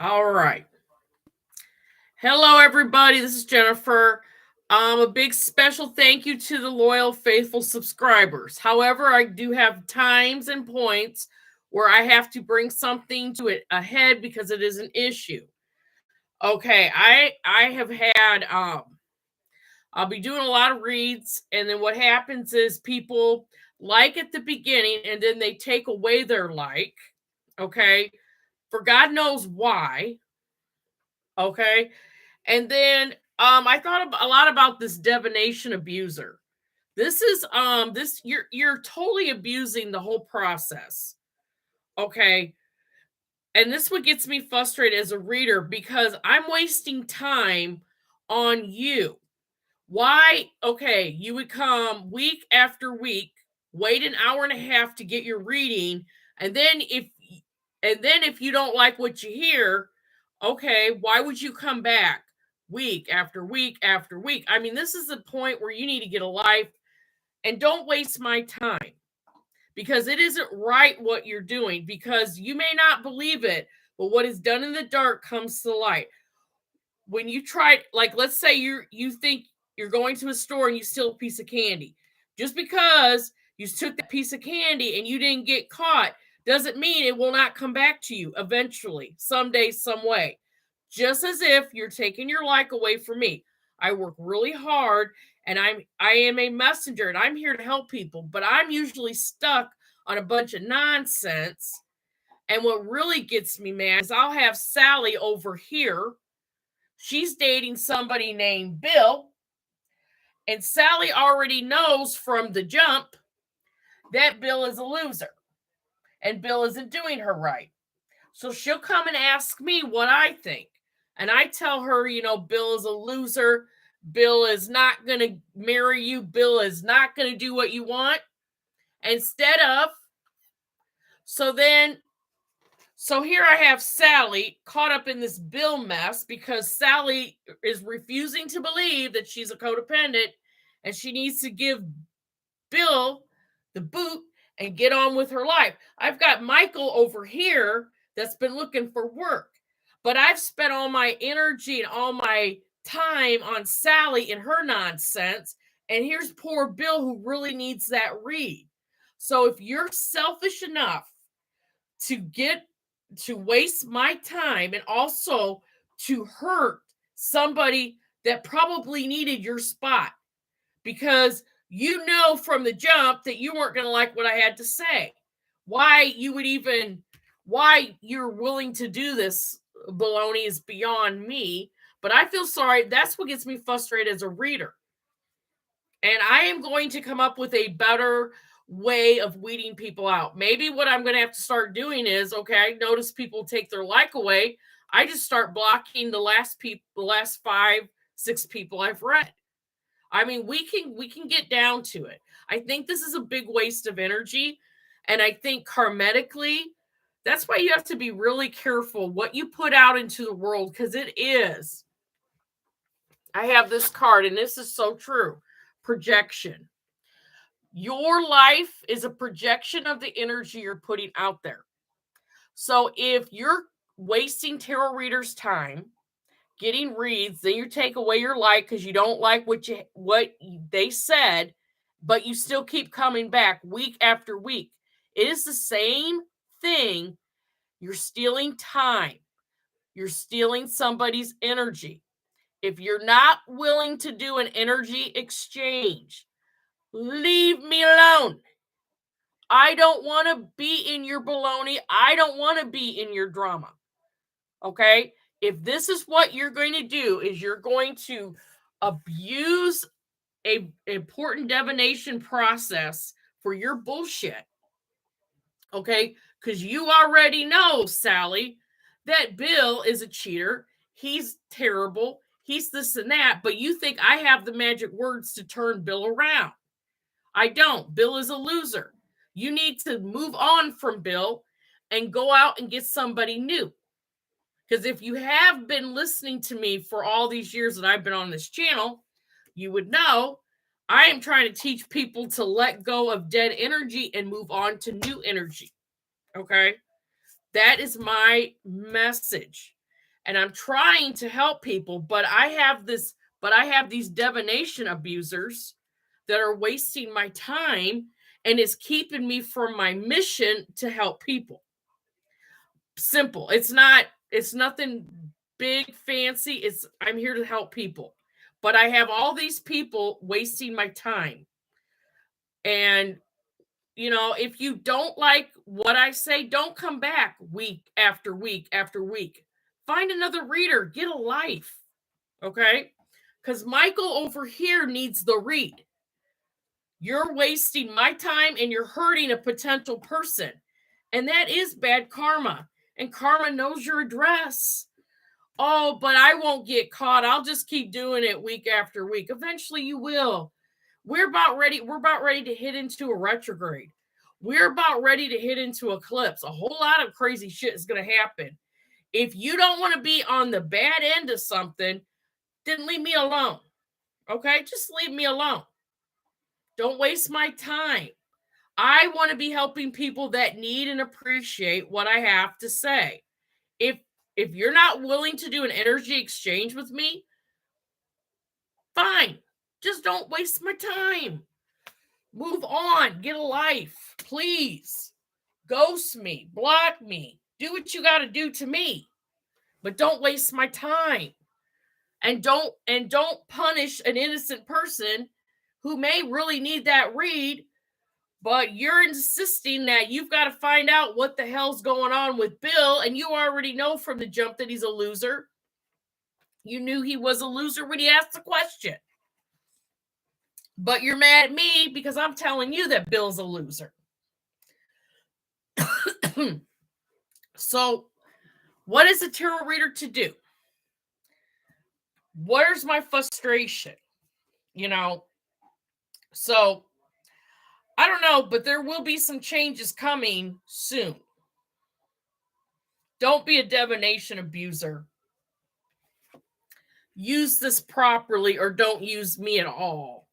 All right. Hello, everybody. This is Jennifer. A big special thank you to the loyal, faithful subscribers. However, I do have times and points where I have to bring something to it ahead because it is an issue. Okay, I have had I'll be doing a lot of reads, and then what happens is people like at the beginning, and then they take away their like. Okay, for God knows why. Okay, and then I thought a lot about this divination abuser. This is this you're totally abusing the whole process. Okay. And this what gets me frustrated as a reader because I'm wasting time on you. Why? Okay, you would come week after week, wait an hour and a half to get your reading, and then if you don't like what you hear, okay, why would you come back week after week after week? I mean, this is the point where you need to get a life and don't waste my time because it isn't right what you're doing because you may not believe it, but what is done in the dark comes to light. When you try, like, let's say you think you're going to a store and you steal a piece of candy, just because you took that piece of candy and you didn't get caught doesn't mean it will not come back to you eventually, someday, some way. Just as if you're taking your like away from me. I work really hard and I am a messenger and I'm here to help people, but I'm usually stuck on a bunch of nonsense. And what really gets me mad is I'll have Sally over here. She's dating somebody named Bill, and Sally already knows from the jump that Bill is a loser and Bill isn't doing her right. So she'll come and ask me what I think. And I tell her, Bill is a loser. Bill is not going to marry you. Bill is not going to do what you want. Instead of, so then So here I have Sally caught up in this Bill mess because Sally is refusing to believe that she's a codependent and she needs to give Bill the boot and get on with her life. I've got Michael over here that's been looking for work, but I've spent all my energy and all my time on Sally and her nonsense. And here's poor Bill who really needs that read. So if you're selfish enough to waste my time and also to hurt somebody that probably needed your spot because you know from the jump that you weren't going to like what I had to say. Why you're willing to do this baloney is beyond me. But I feel sorry. That's what gets me frustrated as a reader. And I am going to come up with a better way of weeding people out. Maybe what I'm going to have to start doing is, okay, I notice people take their like away. I just start blocking the last 5, 6 people I've read. I mean, we can get down to it. I think this is a big waste of energy, and I think karmatically, that's why you have to be really careful what you put out into the world because it is. I have this card, and this is so true. Projection. Your life is a projection of the energy you're putting out there. So if you're wasting tarot readers' time getting reads, then you take away your like because you don't like what they said, but you still keep coming back week after week. It is the same thing. You're stealing time. You're stealing somebody's energy. If you're not willing to do an energy exchange, leave me alone. I don't want to be in your baloney. I don't want to be in your drama. Okay? If this is what you're going to do is you're going to abuse a important divination process for your bullshit. Okay? Cuz you already know, Sally, that Bill is a cheater. He's terrible. He's this and that, but you think I have the magic words to turn Bill around. I don't. Bill is a loser. You need to move on from Bill and go out and get somebody new. Because if you have been listening to me for all these years that I've been on this channel, you would know I am trying to teach people to let go of dead energy and move on to new energy. Okay? That is my message. and I'm trying to help people, but I have these divination abusers that are wasting my time and is keeping me from my mission to help people. Simple. It's nothing big fancy. I'm here to help people. But I have all these people wasting my time. And if you don't like what I say, don't come back week after week after week. Find another reader, get a life. Okay? Cuz Michael over here needs the read. You're wasting my time and you're hurting a potential person. And that is bad karma. And karma knows your address. Oh, but I won't get caught. I'll just keep doing it week after week. Eventually you will. We're about ready to hit into a retrograde. We're about ready to hit into eclipse. A whole lot of crazy shit is going to happen. If you don't want to be on the bad end of something, then leave me alone. Okay? Just leave me alone. Don't waste my time. I want to be helping people that need and appreciate what I have to say. If you're not willing to do an energy exchange with me, fine. Just don't waste my time. Move on. Get a life. Please. Ghost me. Block me. Do what you got to do to me. But don't waste my time. And don't punish an innocent person who may really need that read, but you're insisting that you've got to find out what the hell's going on with Bill, and you already know from the jump that he's a loser. You knew he was a loser when he asked the question. But you're mad at me because I'm telling you that Bill's a loser. So, what is a tarot reader to do? Where's my frustration? So I don't know, but there will be some changes coming soon. Don't be a divination abuser. Use this properly or don't use me at all.